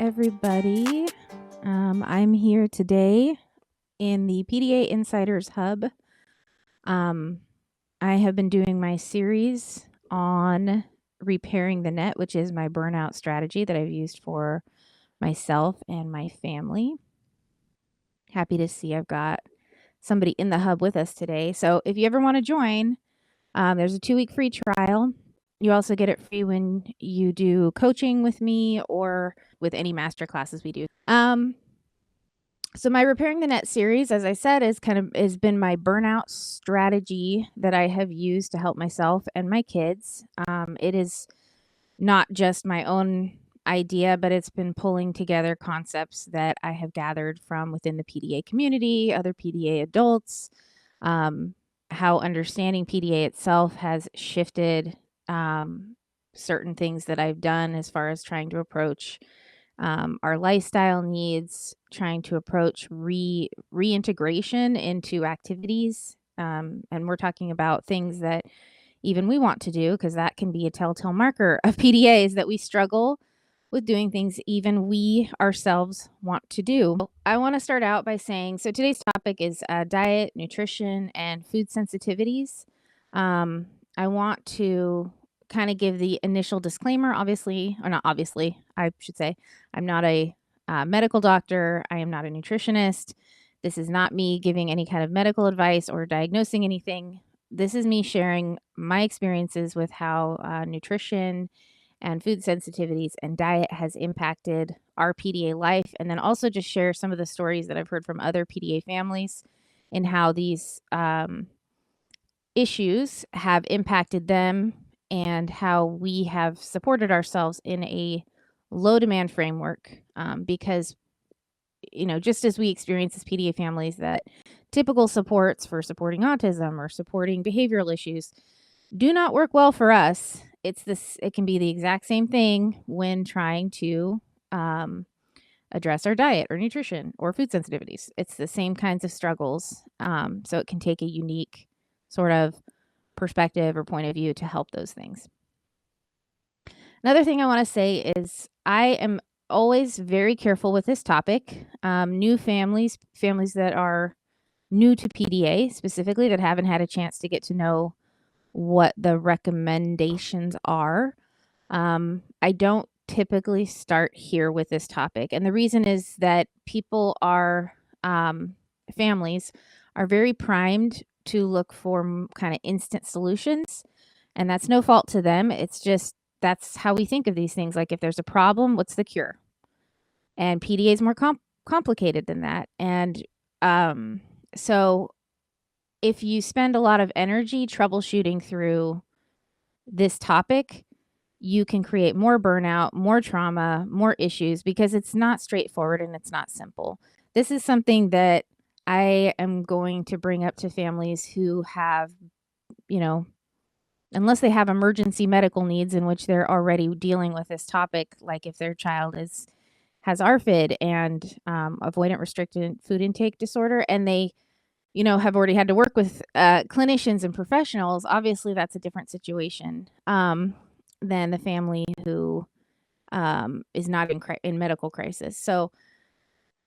everybody. I'm here today in the PDA Insiders Hub. I have been doing my series on repairing the net, which is my burnout strategy that I've used for myself and my family. Happy to see I've got somebody in the hub with us today. So if you ever want to join, there's a 2-week free trial. You also get it free when you do coaching with me or with any master classes we do. So my Repairing the Net series, as I said, has been my burnout strategy that I have used to help myself and my kids. It is not just my own idea, but it's been pulling together concepts that I have gathered from within the PDA community, other PDA adults, how understanding PDA itself has shifted certain things that I've done as far as trying to approach our lifestyle needs, trying to approach reintegration into activities. And we're talking about things that even we want to do, because that can be a telltale marker of PDAs that we struggle with doing things even we ourselves want to do. I want to start out by saying, so today's topic is diet, nutrition, and food sensitivities. I want to kind of give the initial disclaimer, obviously, or not obviously, I should say, I'm not a medical doctor. I am not a nutritionist. This is not me giving any kind of medical advice or diagnosing anything. This is me sharing my experiences with how nutrition and food sensitivities and diet has impacted our PDA life, and then also just share some of the stories that I've heard from other PDA families and how these issues have impacted them and how we have supported ourselves in a low demand framework, because just as we experience as PDA families, that typical supports for supporting autism or supporting behavioral issues do not work well for us. It can be the exact same thing when trying to address our diet or nutrition or food sensitivities. It's the same kinds of struggles. So it can take a unique sort of perspective or point of view to help those things. Another thing I want to say is I am always very careful with this topic. New families that are new to PDA specifically, that haven't had a chance to get to know what the recommendations are. I don't typically start here with this topic. And the reason is that families are very primed to look for kind of instant solutions. And that's no fault to them. It's just, that's how we think of these things. Like if there's a problem, what's the cure? And PDA is more complicated than that. And so if you spend a lot of energy troubleshooting through this topic, you can create more burnout, more trauma, more issues, because it's not straightforward and it's not simple. This is something that I am going to bring up to families who have, unless they have emergency medical needs in which they're already dealing with this topic, like if their child has ARFID and avoidant restricted food intake disorder, and they have already had to work with clinicians and professionals, obviously that's a different situation than the family who is not in medical crisis.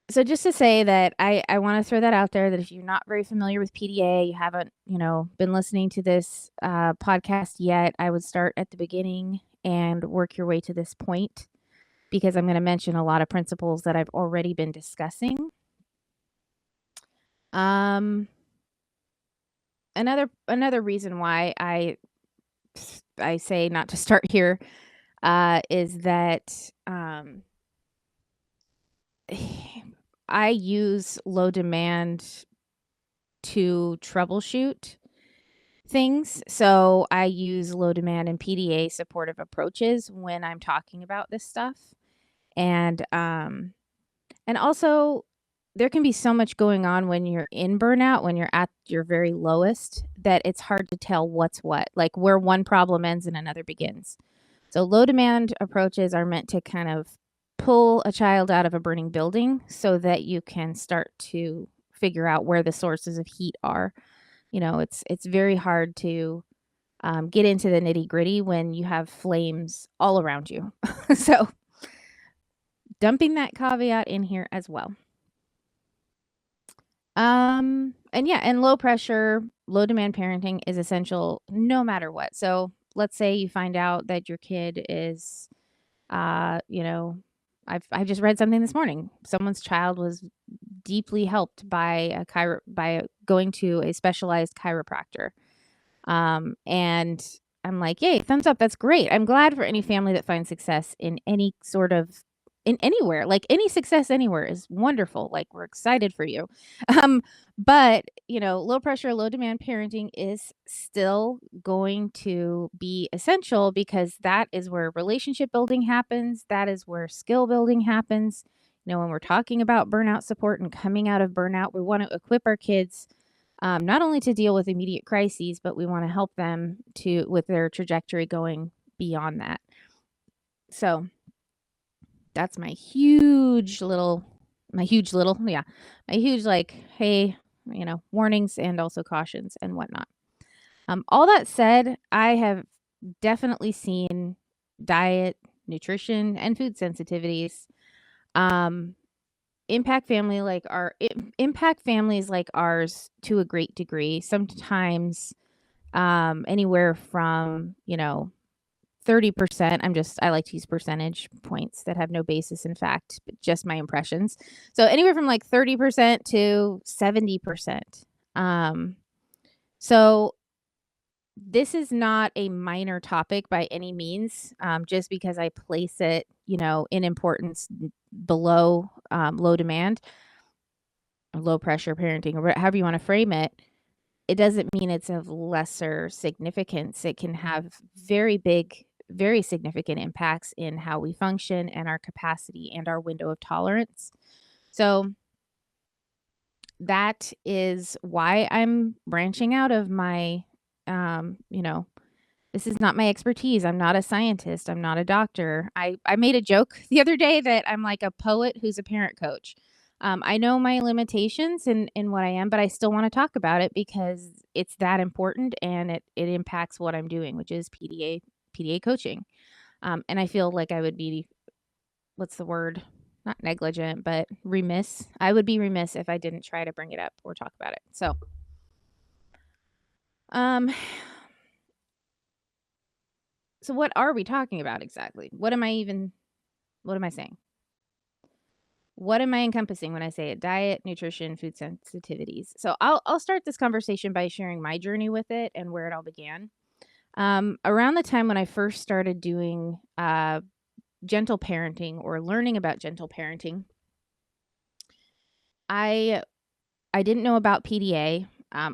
So just to say that I want to throw that out there, that if you're not very familiar with PDA, you haven't, been listening to this podcast yet, I would start at the beginning and work your way to this point, because I'm going to mention a lot of principles that I've already been discussing. Another reason why I say not to start here is that I use low demand to troubleshoot things. So I use low demand and PDA supportive approaches when I'm talking about this stuff. And also there can be so much going on when you're in burnout, when you're at your very lowest, that it's hard to tell what's what, like where one problem ends and another begins. So low demand approaches are meant to kind of pull a child out of a burning building so that you can start to figure out where the sources of heat are. It's very hard to get into the nitty gritty when you have flames all around you. So dumping that caveat in here as well. And low pressure, low demand parenting is essential no matter what. So let's say you find out that your kid is, you know, I just read something this morning. Someone's child was deeply helped by going to a specialized chiropractor. And I'm like, yay, thumbs up. That's great. I'm glad for any family that finds success in any sort of in anywhere. Like any success anywhere is wonderful. Like we're excited for you. Um, but low pressure, low demand parenting is still going to be essential because that is where relationship building happens. That is where skill building happens. When we're talking about burnout support and coming out of burnout, we want to equip our kids not only to deal with immediate crises, but we want to help them with their trajectory going beyond that. So that's my huge like, hey, warnings and also cautions and whatnot. All that said, I have definitely seen diet, nutrition, and food sensitivities impact families like ours to a great degree. Sometimes anywhere from 30%. I like to use percentage points that have no basis in fact, but just my impressions. So anywhere from like 30% to 70%. So this is not a minor topic by any means, just because I place it, in importance below low demand, low pressure parenting, or however you want to frame it. It doesn't mean it's of lesser significance. It can have very big, very significant impacts in how we function and our capacity and our window of tolerance. So that is why I'm branching out of my, this is not my expertise. I'm not a scientist. I'm not a doctor. I made a joke the other day that I'm like a poet who's a parent coach. I know my limitations in what I am, but I still want to talk about it because it's that important and it impacts what I'm doing, which is PDA coaching. And I feel like I would be, what's the word? Not negligent, but remiss. I would be remiss if I didn't try to bring it up or talk about it. So, so what are we talking about exactly? What am I saying? What am I encompassing when I say it? Diet, nutrition, food sensitivities. So I'll start this conversation by sharing my journey with it and where it all began. Around the time when I first started doing gentle parenting or learning about gentle parenting, I didn't know about PDA.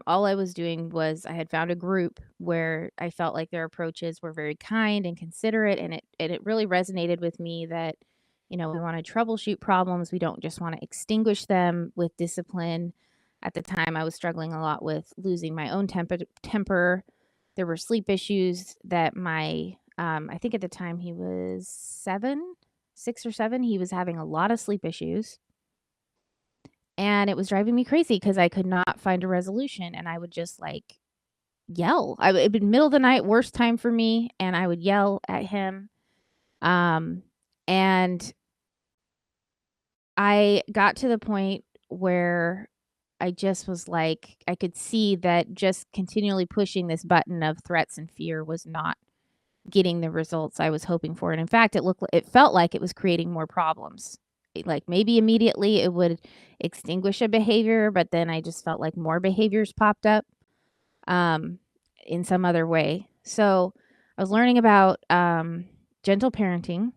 All I was doing was I had found a group where I felt like their approaches were very kind and considerate, and it really resonated with me that we want to troubleshoot problems. We don't just want to extinguish them with discipline. At the time, I was struggling a lot with losing my own temper. There were sleep issues that I think at the time he was 6 or 7. He was having a lot of sleep issues. And it was driving me crazy because I could not find a resolution, and I would just like yell. It'd be middle of the night, worst time for me, and I would yell at him. And I got to the point where I just was like, I could see that just continually pushing this button of threats and fear was not getting the results I was hoping for. And in fact, it felt like it was creating more problems. Like maybe immediately it would extinguish a behavior, but then I just felt like more behaviors popped up in some other way. So I was learning about gentle parenting.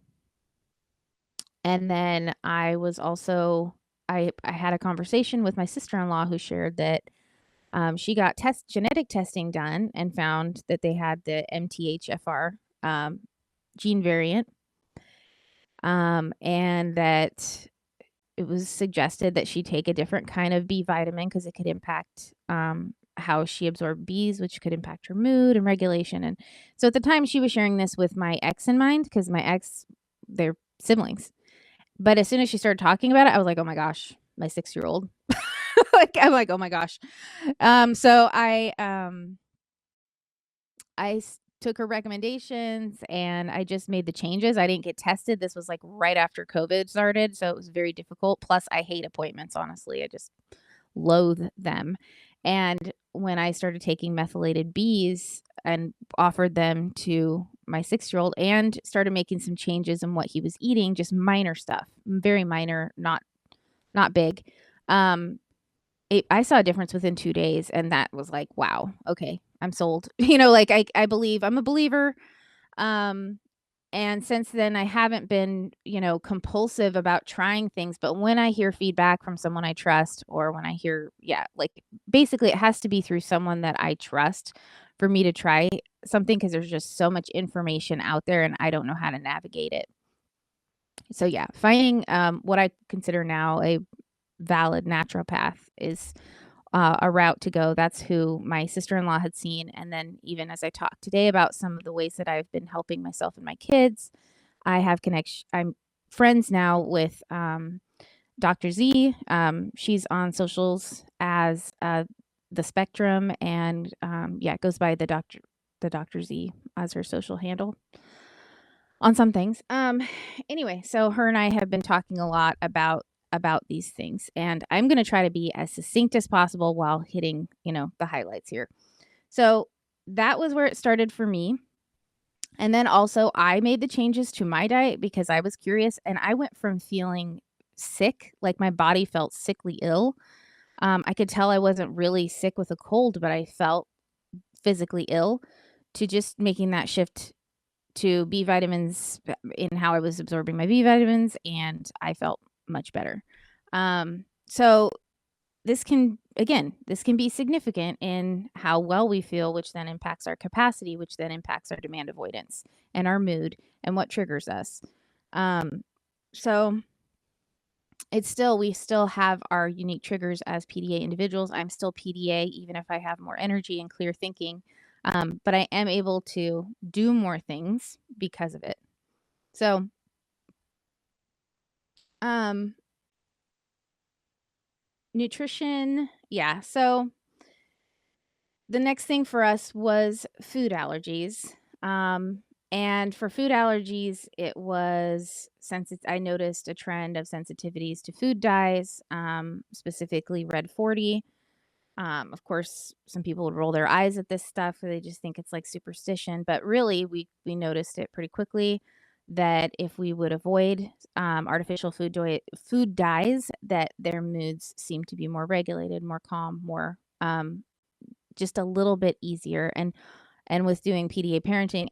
And then I was also, I had a conversation with my sister-in-law who shared that she got genetic testing done and found that they had the MTHFR gene variant. And that it was suggested that she take a different kind of B vitamin because it could impact how she absorbed Bs, which could impact her mood and regulation. And so at the time she was sharing this with my ex in mind because my ex, they're siblings. But as soon as she started talking about it, I was like, oh my gosh, my 6-year-old. I'm like, oh my gosh. So I took her recommendations and I just made the changes. I didn't get tested. This was like right after COVID started, so it was very difficult. Plus, I hate appointments, honestly. I just loathe them. And when I started taking methylated Bs and offered them to my 6-year-old and started making some changes in what he was eating, just minor stuff, very minor, not big. I saw a difference within 2 days, and that was like, wow, okay, I'm sold. Like I believe I'm a believer. Um, and since then, I haven't been, compulsive about trying things. But when I hear feedback from someone I trust, or when I hear, yeah, like basically it has to be through someone that I trust for me to try something because there's just so much information out there and I don't know how to navigate it. So, yeah, finding what I consider now a valid naturopath is a route to go. That's who my sister-in-law had seen. And then even as I talk today about some of the ways that I've been helping myself and my kids, I have connection. I'm friends now with Dr. Z. She's on socials as the Spectrum, and yeah, it goes by the Dr. Z as her social handle on some things. Anyway, so her and I have been talking a lot about these things, and I'm going to try to be as succinct as possible while hitting, the highlights here. So that was where it started for me. And then also I made the changes to my diet because I was curious, and I went from feeling sick, like my body felt sickly ill. I could tell I wasn't really sick with a cold, but I felt physically ill, to just making that shift to B vitamins in how I was absorbing my B vitamins, and I felt much better. So this can be significant in how well we feel, which then impacts our capacity, which then impacts our demand avoidance and our mood and what triggers us. So we still have our unique triggers as PDA individuals. I'm still PDA, even if I have more energy and clear thinking. But I am able to do more things because of it. So, nutrition. Yeah. So the next thing for us was food allergies. And for food allergies, it was I noticed a trend of sensitivities to food dyes, specifically red 40. Of course, some people would roll their eyes at this stuff. They just think it's like superstition. But really, we noticed it pretty quickly that if we would avoid artificial food dyes, that their moods seem to be more regulated, more calm, more just a little bit easier. And with doing PDA parenting,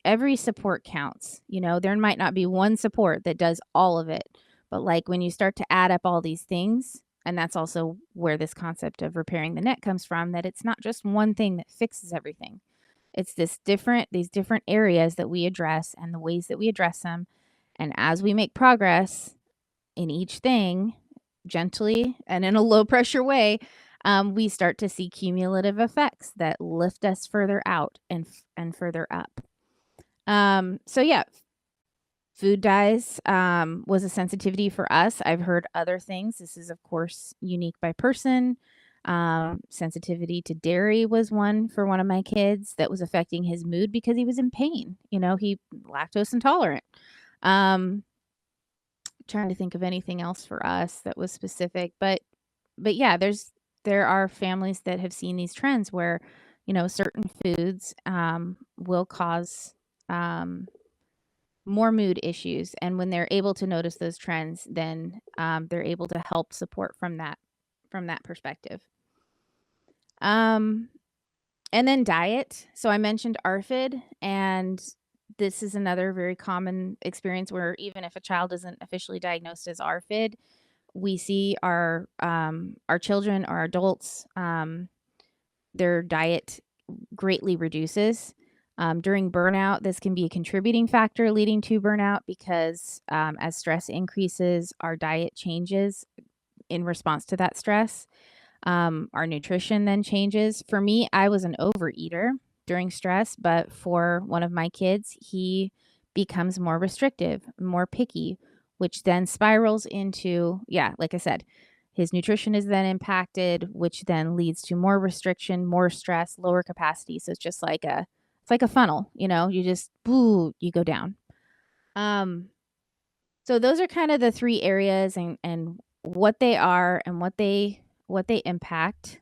every support counts. There might not be one support that does all of it, but like when you start to add up all these things, and that's also where this concept of repairing the net comes from, that it's not just one thing that fixes everything. It's these different areas that we address and the ways that we address them. And as we make progress in each thing, gently and in a low pressure way, we start to see cumulative effects that lift us further out and further up. So yeah, food dyes was a sensitivity for us. I've heard other things. This is, of course, unique by person. Sensitivity to dairy was one for one of my kids that was affecting his mood because he was in pain. He lactose intolerant. Trying to think of anything else for us that was specific, but yeah, there are families that have seen these trends where, certain foods will cause more mood issues. And when they're able to notice those trends, then they're able to help support from that perspective. And then diet. So I mentioned ARFID, and this is another very common experience where even if a child isn't officially diagnosed as ARFID, we see our children, our adults, their diet greatly reduces. During burnout, this can be a contributing factor leading to burnout because as stress increases, our diet changes in response to that stress. Our nutrition then changes. For me, I was an overeater during stress, but for one of my kids, he becomes more restrictive, more picky, which then spirals into, like I said, his nutrition is then impacted, which then leads to more restriction, more stress, lower capacity. So it's just like a It's like a funnel, you just, boo, you go down. So those are kind of the 3 areas and what they are and what they impact.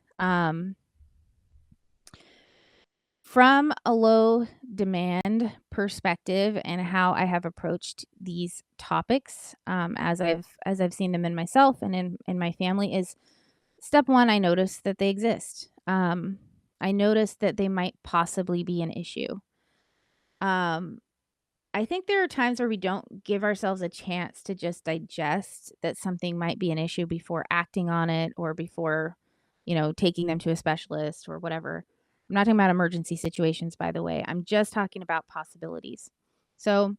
From a low demand perspective and how I have approached these topics, as I've seen them in myself and in my family is step 1, I notice that they exist. I notice that they might possibly be an issue. Um, I think there are times where we don't give ourselves a chance to just digest that something might be an issue before acting on it or before, taking them to a specialist or whatever. I'm not talking about emergency situations, by the way. I'm just talking about possibilities. So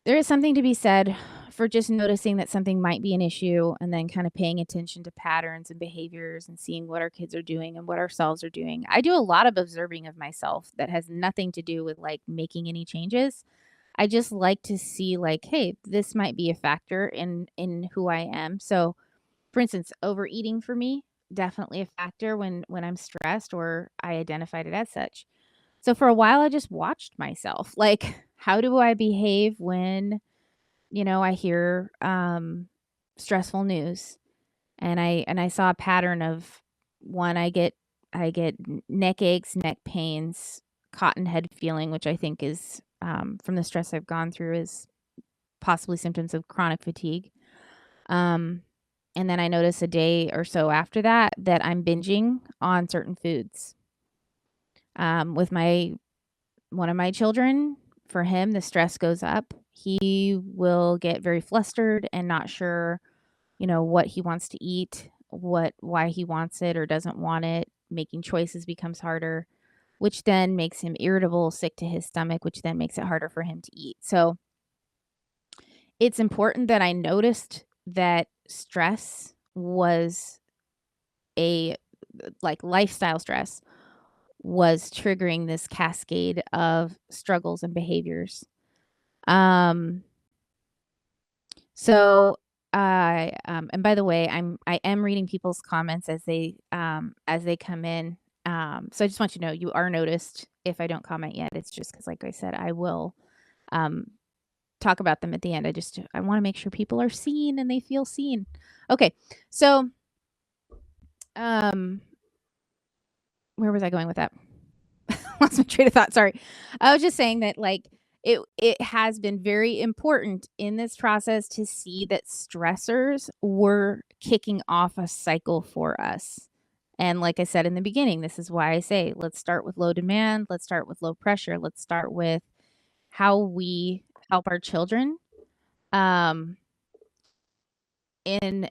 there is something to be said for just noticing that something might be an issue and then kind of paying attention to patterns and behaviors and seeing what our kids are doing and what ourselves are doing. I do a lot of observing of myself that has nothing to do with like making any changes. I just like to see like, hey, this might be a factor in who I am. So, for instance, overeating for me definitely a factor when I'm stressed or I identified it as such. So for a while I just watched myself. Like, how do I behave when, I hear stressful news? And I saw a pattern of one, I get neck aches, neck pains, cotton head feeling, which I think is from the stress I've gone through is possibly symptoms of chronic fatigue. Um, and then I notice a day or so after that that I'm binging on certain foods. With my one of my children, for him, the stress goes up. He will get very flustered and not sure, what he wants to eat, why he wants it or doesn't want it. Making choices becomes harder, which then makes him irritable, sick to his stomach, which then makes it harder for him to eat. So it's important that I noticed that stress was a like lifestyle stress was triggering this cascade of struggles and behaviors. Um, so and by the way, I am reading people's comments as they come in. So I just want you to know you are noticed if I don't comment yet. It's just because, like I said, I will um talk about them at the end. I want to make sure people are seen and they feel seen. Okay. So um where was I going with that? Lost my train of thought. Sorry. I was just saying that like it has been very important in this process to see that stressors were kicking off a cycle for us. And like I said in the beginning, this is why I say let's start with low demand, let's start with low pressure, let's start with how we help our children um in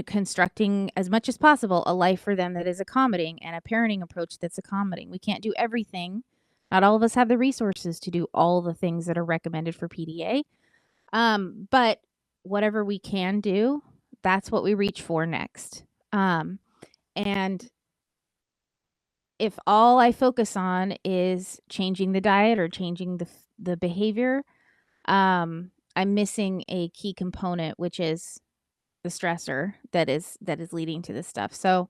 constructing as much as possible a life for them that is accommodating and a parenting approach that's accommodating. We can't do everything. Not all of us have the resources to do all the things that are recommended for PDA. But whatever we can do, that's what we reach for next. And if all I focus on is changing the diet or changing the behavior, I'm missing a key component, which is the stressor that is leading to this stuff. So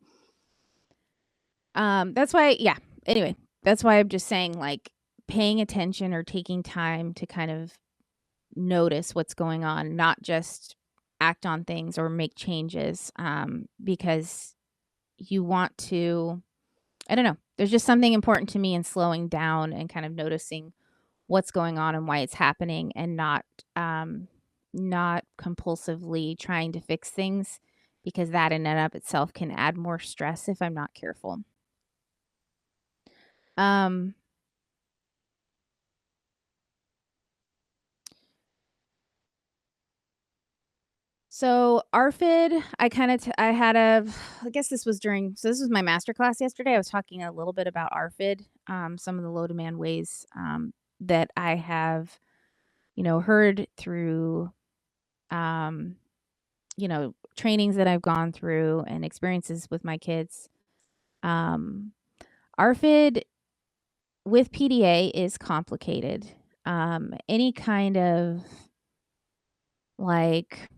that's why, yeah. Anyway, that's why I'm just saying like paying attention or taking time to kind of notice what's going on, not just act on things or make changes because you want to, I don't know. There's just something important to me in slowing down and kind of noticing what's going on and why it's happening and not compulsively trying to fix things because that in and of itself can add more stress if I'm not careful. Um, so ARFID, I guess this was this was my master class yesterday. I was talking a little bit about ARFID, some of the low demand ways that I have, heard through, um, trainings that I've gone through and experiences with my kids. ARFID with PDA is complicated. Any kind of like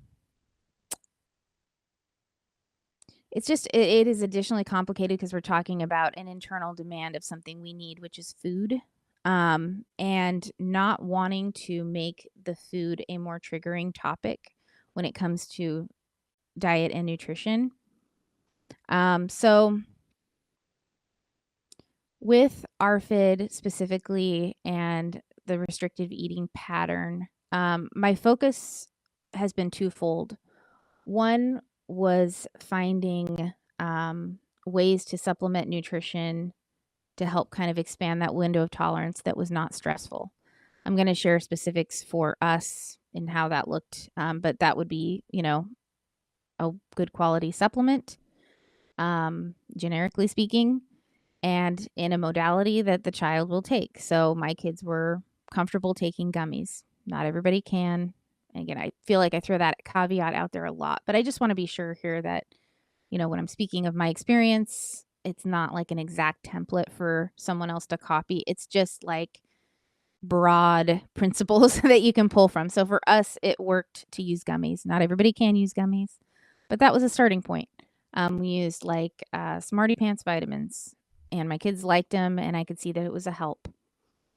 it is additionally complicated because we're talking about an internal demand of something we need, which is food. And not wanting to make the food a more triggering topic when it comes to diet and nutrition. So with ARFID specifically and the restrictive eating pattern, my focus has been twofold. One was finding ways to supplement nutrition to help kind of expand that window of tolerance that was not stressful. I'm going to share specifics for us and how that looked, but that would be, a good quality supplement, generically speaking, and in a modality that the child will take. So my kids were comfortable taking gummies. Not everybody can. And again, I feel like I throw that caveat out there a lot, but I just want to be sure here that, when I'm speaking of my experience, it's not like an exact template for someone else to copy. It's just like broad principles that you can pull from. So for us, it worked to use gummies. Not everybody can use gummies, but that was a starting point. We used like Smarty Pants vitamins, and my kids liked them, and I could see that it was a help.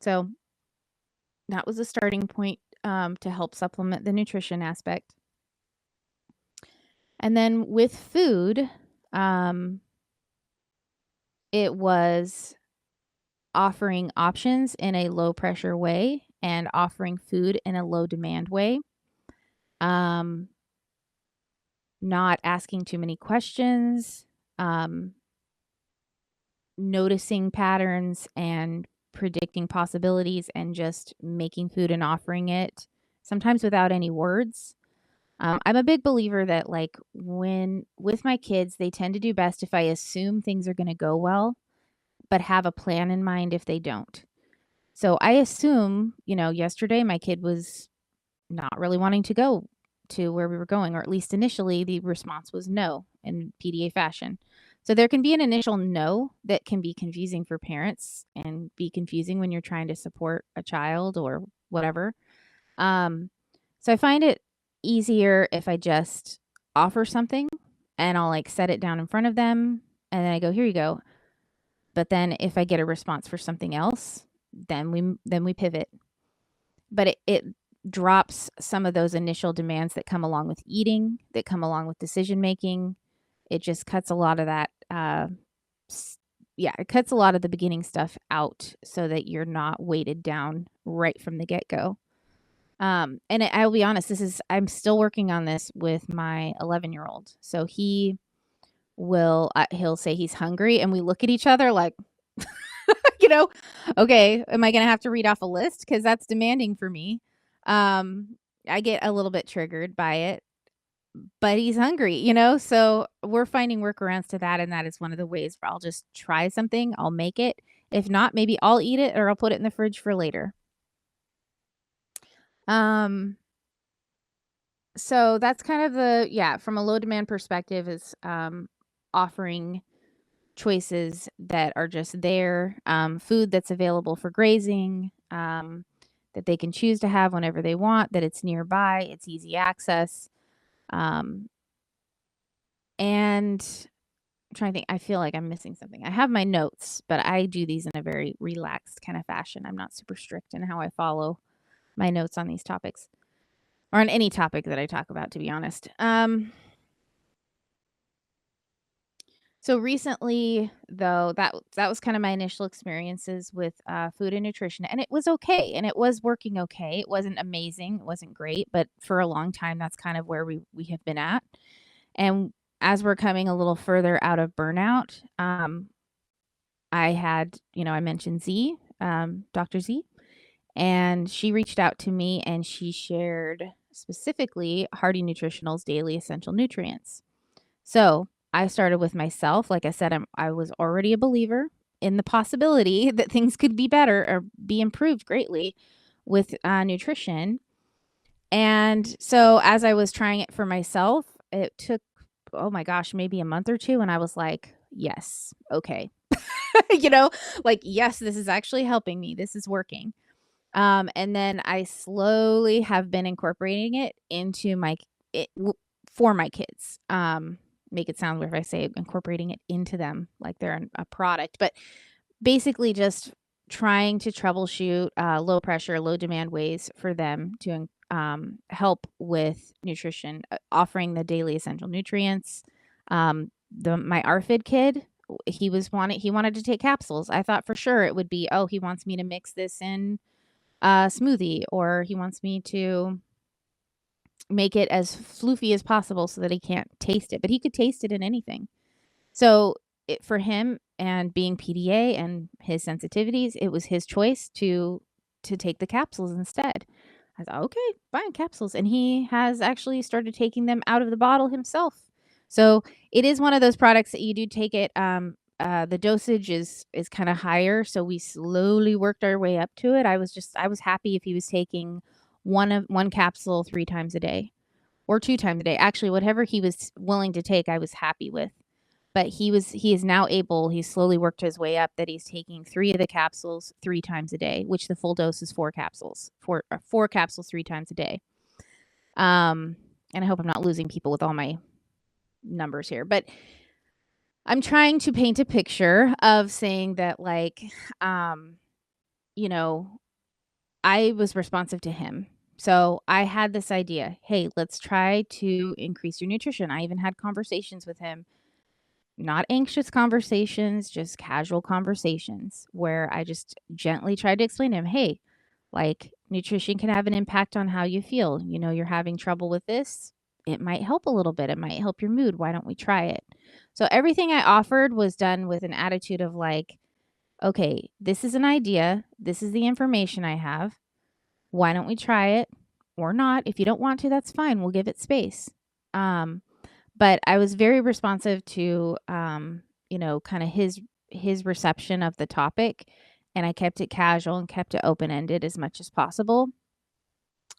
So that was a starting point to help supplement the nutrition aspect. And then with food, it was offering options in a low pressure way and offering food in a low demand way. Not asking too many questions, noticing patterns and predicting possibilities, and just making food and offering it, sometimes without any words. I'm a big believer that like when with my kids, they tend to do best if I assume things are going to go well, but have a plan in mind if they don't. So I assume, yesterday my kid was not really wanting to go to where we were going, or at least initially the response was no in PDA fashion. So there can be an initial no that can be confusing for parents and be confusing when you're trying to support a child or whatever. So I find it easier if I just offer something and I'll like set it down in front of them and then I go, here you go. But then if I get a response for something else, then we pivot. But it drops some of those initial demands that come along with eating, that come along with decision making. It just cuts a lot of that. It cuts a lot of the beginning stuff out so that you're not weighted down right from the get go. And I'll be honest, I'm still working on this with my 11-year-old. So he'll say he's hungry and we look at each other like, okay, am I going to have to read off a list? Cause that's demanding for me. I get a little bit triggered by it, but he's hungry, so we're finding workarounds to that. And that is one of the ways where I'll just try something. I'll make it. If not, maybe I'll eat it or I'll put it in the fridge for later. So that's kind of from a low demand perspective is, offering choices that are just there, food that's available for grazing, that they can choose to have whenever they want, that it's nearby, it's easy access. And I'm trying to think, I feel like I'm missing something. I have my notes, but I do these in a very relaxed kind of fashion. I'm not super strict in how I follow my notes on these topics or on any topic that I talk about, to be honest. So recently, though, that was kind of my initial experiences with food and nutrition, and it was okay, and it was working okay. It wasn't amazing, it wasn't great, but for a long time, that's kind of where we have been at. And as we're coming a little further out of burnout, I had, I mentioned Z, Dr. Z, and she reached out to me and she shared specifically Hardy Nutritional's daily essential nutrients. So I started with myself. Like I said, I was already a believer in the possibility that things could be better or be improved greatly with nutrition. And so as I was trying it for myself, it took, oh my gosh, maybe a month or two. And I was like, yes, okay. Like, yes, this is actually helping me. This is working. And then I slowly have been incorporating it into for my kids. make it sound weird if I say incorporating it into them like they're a product, but basically just trying to troubleshoot low pressure, low demand ways for them to help with nutrition, offering the daily essential nutrients. My ARFID kid, he wanted to take capsules. I thought for sure it would be, oh, he wants me to mix this in a smoothie, or he wants me to make it as floofy as possible so that he can't taste it, but he could taste it in anything. So for him, and being PDA and his sensitivities, it was his choice to take the capsules instead. I thought, okay, fine, capsules. And he has actually started taking them out of the bottle himself. So it is one of those products that you do take it. The dosage is kind of higher. So we slowly worked our way up to it. I was happy if he was taking one capsule 3 times a day or 2 times a day. Actually, whatever he was willing to take, I was happy with. But he is now able, he's slowly worked his way up that he's taking 3 of the capsules 3 times a day, which the full dose is 4 capsules. 4 capsules 3 times a day. And I hope I'm not losing people with all my numbers here, but I'm trying to paint a picture of saying that, like, you know, I was responsive to him. So I had this idea, hey, let's try to increase your nutrition. I even had conversations with him. Not anxious conversations, just casual conversations where I just gently tried to explain to him, hey, like, nutrition can have an impact on how you feel. You're having trouble with this. It might help a little bit. It might help your mood. Why don't we try it? So everything I offered was done with an attitude of like, okay, this is an idea. This is the information I have. Why don't we try it or not? If you don't want to, that's fine. We'll give it space. But I was very responsive to, kind of his reception of the topic, and I kept it casual and kept it open-ended as much as possible.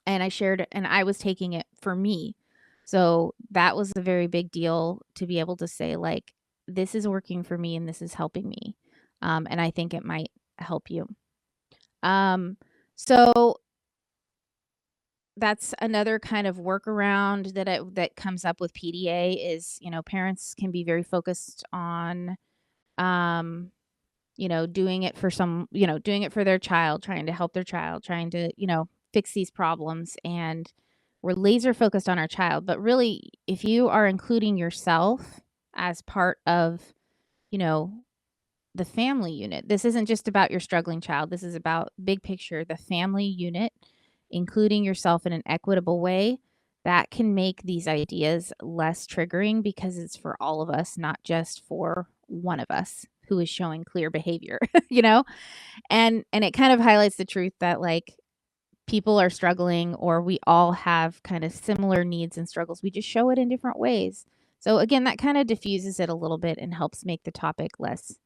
And I was taking it for me. So that was a very big deal to be able to say, like, this is working for me and this is helping me. And I think it might help you. So that's another kind of workaround that comes up with PDA is, parents can be very focused on, doing it doing it for their child, trying to help their child, trying to, fix these problems. And we're laser focused on our child. But really, if you are including yourself as part of, the family unit, this isn't just about your struggling child. This is about big picture, the family unit, including yourself in an equitable way, that can make these ideas less triggering because it's for all of us, not just for one of us who is showing clear behavior, And it kind of highlights the truth that, like, people are struggling, or we all have kind of similar needs and struggles. We just show it in different ways. So again, that kind of diffuses it a little bit and helps make the topic less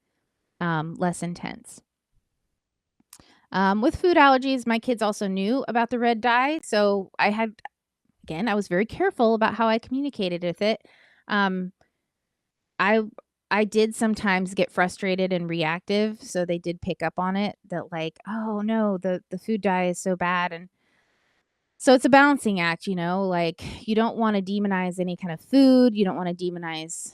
intense. With food allergies, my kids also knew about the red dye. So I was very careful about how I communicated with it. I did sometimes get frustrated and reactive. So they did pick up on it that, like, oh no, the food dye is so bad. And so it's a balancing act, like, you don't want to demonize any kind of food. You don't want to demonize,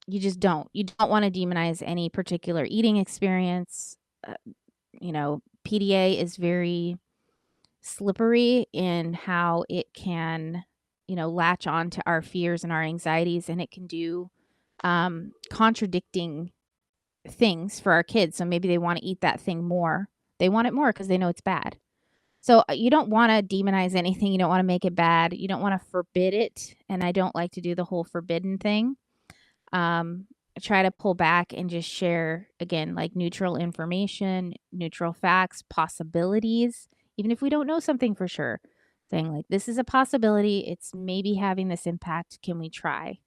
you just don't. You don't want to demonize any particular eating experience. PDA is very slippery in how it can, latch on to our fears and our anxieties, and it can do contradicting things for our kids. So maybe they want to eat that thing more. They want it more because they know it's bad. So you don't want to demonize anything. You don't want to make it bad. You don't want to forbid it. And I don't like to do the whole forbidden thing. I try to pull back and just share, again, like, neutral information, neutral facts, possibilities, even if we don't know something for sure, saying, like, this is a possibility. It's maybe having this impact. Can we try?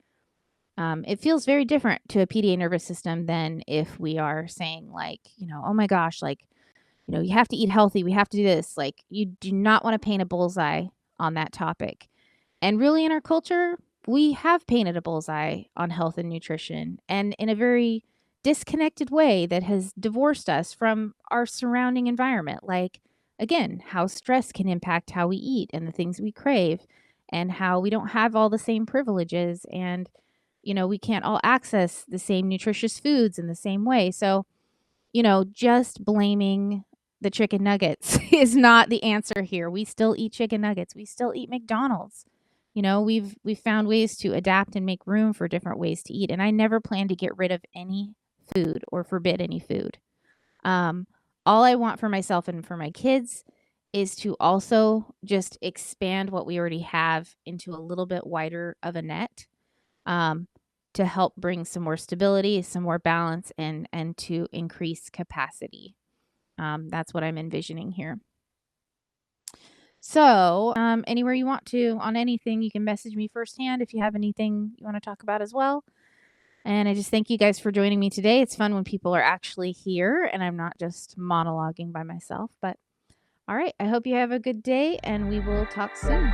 It feels very different to a PDA nervous system than if we are saying, like, oh my gosh, like, you have to eat healthy. We have to do this. Like, you do not want to paint a bullseye on that topic. And really, in our culture, we have painted a bullseye on health and nutrition, and in a very disconnected way that has divorced us from our surrounding environment. Like, again, how stress can impact how we eat and the things we crave. and how we don't have all the same privileges, and we can't all access the same nutritious foods in the same way. So, just blaming the chicken nuggets is not the answer here. We still eat chicken nuggets. We still eat McDonald's. We've found ways to adapt and make room for different ways to eat. And I never plan to get rid of any food or forbid any food. Um, all I want for myself and for my kids is to also just expand what we already have into a little bit wider of a net, um, to help bring some more stability, some more balance, and to increase capacity. That's what I'm envisioning here. So, anywhere you want to on anything, you can message me firsthand if you have anything you want to talk about as well. And I just thank you guys for joining me today. It's fun when people are actually here and I'm not just monologuing by myself. But all right, I hope you have a good day and we will talk soon.